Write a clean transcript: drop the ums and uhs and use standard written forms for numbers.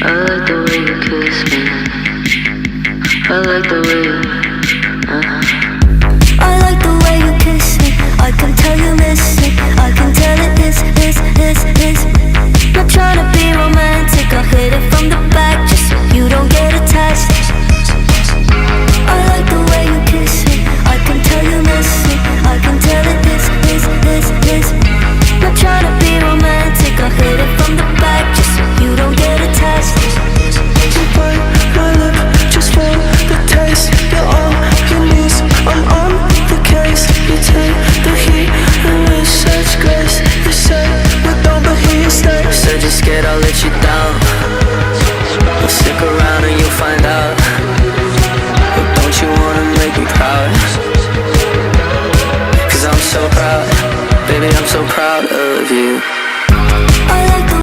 I like the way you kiss me. I like the way you, I like the way you kiss me. I can tell you miss it. I can tell it is. Not trying to be romantic, I'll hit it from the back just so you don't get attached. I like the way you kiss me. I can tell you miss it. I can tell it is. Not trying to be romantic, I'll hit it from the back just so you don't get attached. You bite my lip just for the taste. You're all you need, I'm on the case. You take the heat and with such grace. You say we don't, but here you stay. Said you're scared I'll let you down. Well, stick around and you'll find out. But don't you wanna make me proud? Cause I'm so proud, baby, I'm so proud of you.